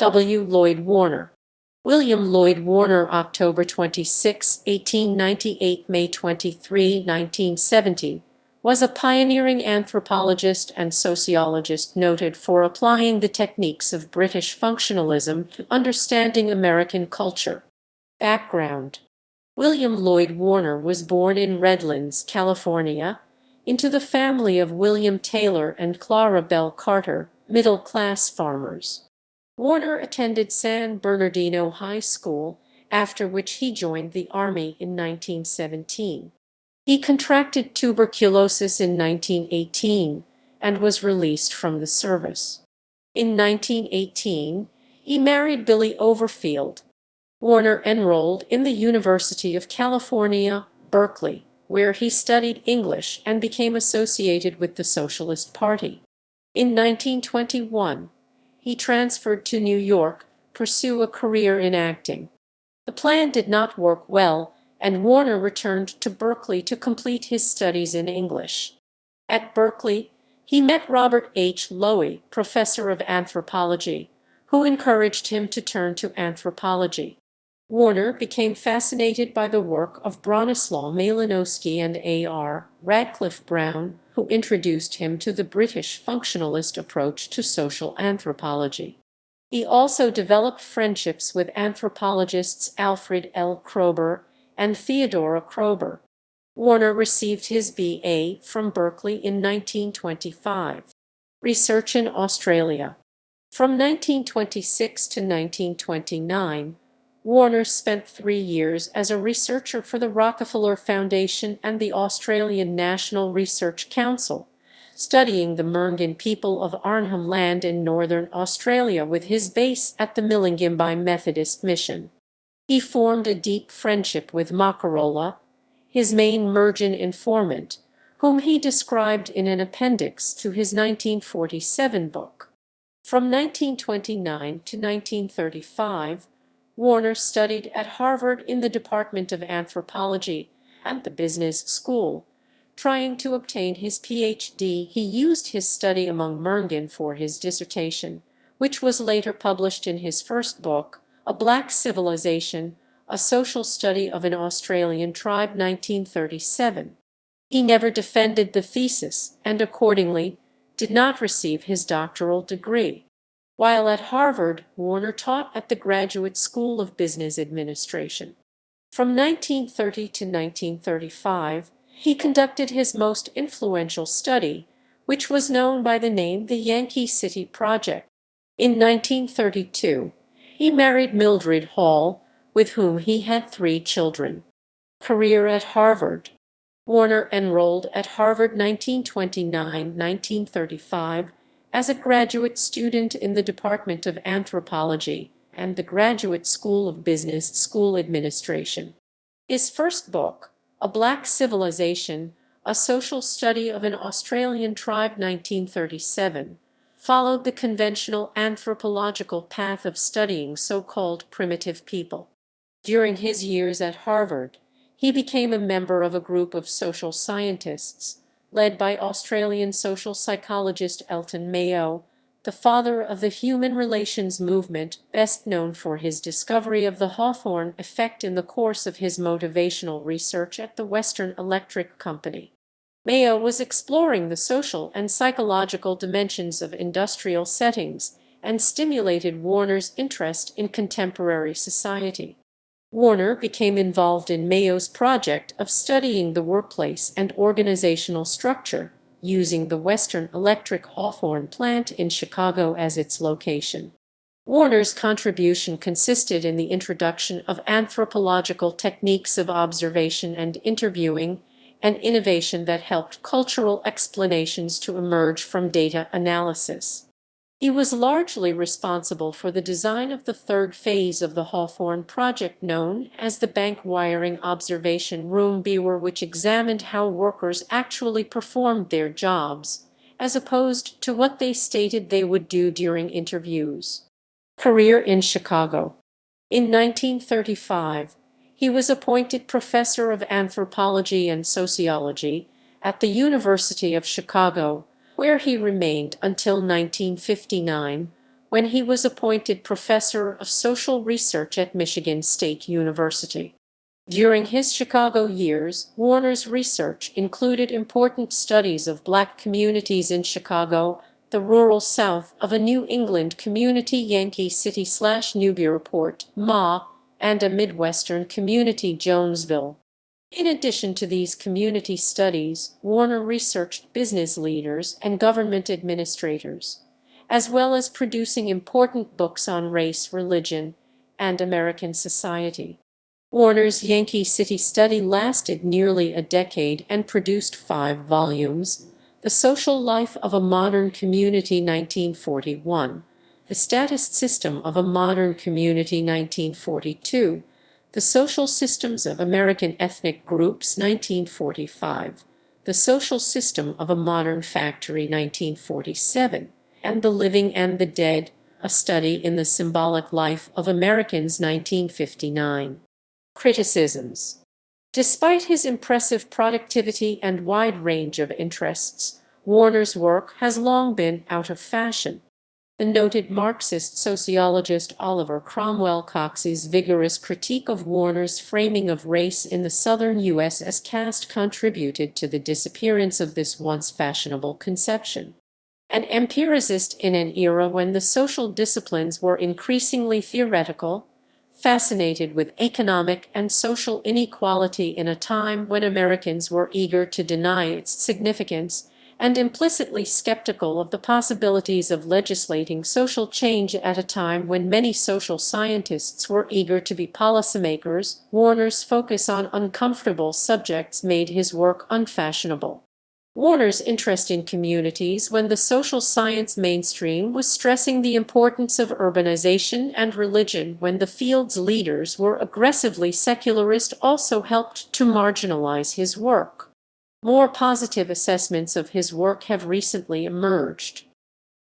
W. Lloyd Warner. William Lloyd Warner, October 26, 1898 – May 23, 1970, was a pioneering anthropologist and sociologist noted for applying the techniques of British functionalism to understanding American culture. Background: William Lloyd Warner was born in Redlands, California, into the family of William Taylor and Clara Bell Carter, middle-class farmers. Warner attended San Bernardino High School, after which he joined the Army in 1917. He contracted tuberculosis in 1918 and was released from the service. In 1918, he married Billie Overfield. Warner enrolled in the University of California, Berkeley, where he studied English and became associated with the Socialist Party. In 1921, he transferred to New York to pursue a career in acting. The plan did not work well, and Warner returned to Berkeley to complete his studies in English. At Berkeley, he met Robert H. Lowy, professor of anthropology, who encouraged him to turn to anthropology. Warner became fascinated by the work of Bronislaw Malinowski and A.R. Radcliffe Brown, who introduced him to the British functionalist approach to social anthropology. He also developed friendships with anthropologists Alfred L. Kroeber and Theodora Kroeber. Warner received his B.A. from Berkeley in 1925. Research in Australia. From 1926 to 1929, Warner spent 3 years as a researcher for the Rockefeller Foundation and the Australian National Research Council, studying the Murngin people of Arnhem Land in northern Australia with his base at the Millingimbi Methodist Mission. He formed a deep friendship with Makarola, his main Murgin informant, whom he described in an appendix to his 1947 book. From 1929 to 1935, Warner studied at Harvard in the Department of Anthropology and the Business School. Trying to obtain his Ph.D., he used his study among Murngin for his dissertation, which was later published in his first book, A Black Civilization, A Social Study of an Australian Tribe, 1937. He never defended the thesis and accordingly did not receive his doctoral degree. While at Harvard, Warner taught at the Graduate School of Business Administration. From 1930 to 1935, he conducted his most influential study, which was known by the name the Yankee City Project. In 1932, he married Mildred Hall, with whom he had 3 children. Career at Harvard. Warner enrolled at Harvard 1929–1935 as a graduate student in the Department of Anthropology and the Graduate School of Business School Administration. His first book, A Black Civilization, A Social Study of an Australian Tribe, 1937, followed the conventional anthropological path of studying so-called primitive people. During his years at Harvard, he became a member of a group of social scientists, led by Australian social psychologist Elton Mayo, the father of the human relations movement, best known for his discovery of the Hawthorne effect in the course of his motivational research at the Western Electric Company. Mayo was exploring the social and psychological dimensions of industrial settings and stimulated Warner's interest in contemporary society. Warner became involved in Mayo's project of studying the workplace and organizational structure, using the Western Electric Hawthorne plant in Chicago as its location. Warner's contribution consisted in the introduction of anthropological techniques of observation and interviewing, an innovation that helped cultural explanations to emerge from data analysis. He was largely responsible for the design of the third phase of the Hawthorne project known as the Bank Wiring Observation Room BWR, which examined how workers actually performed their jobs, as opposed to what they stated they would do during interviews. Career in Chicago. In 1935, he was appointed professor of anthropology and sociology at the University of Chicago, where he remained until 1959, when he was appointed professor of social research at Michigan State University. During his Chicago years, Warner's research included important studies of Black communities in Chicago, the rural South of a New England community, Yankee City/Newburyport, Ma, and a Midwestern community, Jonesville. In addition to these community studies, Warner researched business leaders and government administrators, as well as producing important books on race, religion, and American society. Warner's Yankee City study lasted nearly a decade and produced 5 volumes: The Social Life of a Modern Community, 1941, The Statist System of a Modern Community, 1942, The Social Systems of American Ethnic Groups, 1945, The Social System of a Modern Factory, 1947, and The Living and the Dead, A Study in the Symbolic Life of Americans, 1959. Criticisms. Despite his impressive productivity and wide range of interests, Warner's work has long been out of fashion. The noted Marxist sociologist Oliver Cromwell Cox's vigorous critique of Warner's framing of race in the southern U.S. caste contributed to the disappearance of this once fashionable conception. An empiricist in an era when the social disciplines were increasingly theoretical, fascinated with economic and social inequality in a time when Americans were eager to deny its significance, and implicitly skeptical of the possibilities of legislating social change at a time when many social scientists were eager to be policymakers, Warner's focus on uncomfortable subjects made his work unfashionable. Warner's interest in communities when the social science mainstream was stressing the importance of urbanization and religion when the field's leaders were aggressively secularist also helped to marginalize his work. More positive assessments of his work have recently emerged.